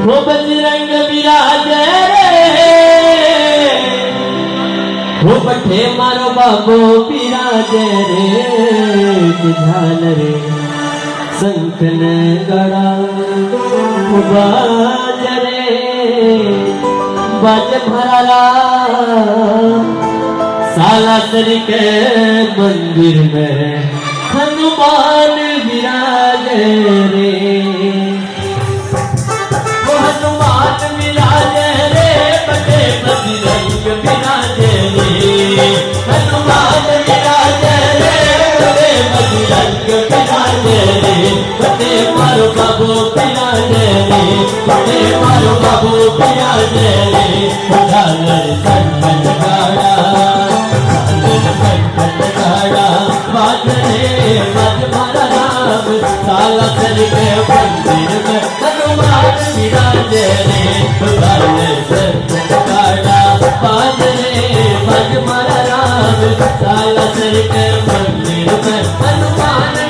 वो बजरंग विराजे रे, वो बठे मारो बाबो विराजे रे। झाल रे संकन गड़ा बाज रे, बाज भराला सालासर के मंदिर में हनुमान विराजे रे। वो हनुमान विराजे रे, बटे बजरंग विराजे रे। हनुमान विराजे रे, बटे बजरंग विराजे रे। बटे मारो बाबू विराजे रे, बटे मारो बाबू विराजे रे। झालर संकट गाड़ा, संकट गाड़ा बाज रे, बाज मारा राम सालासर के मंदिर में हनुमान विराजे रे। झालर संकट गाड़ा बाज रे, बाज मारा राम सालासर के मंदिर में हनुमान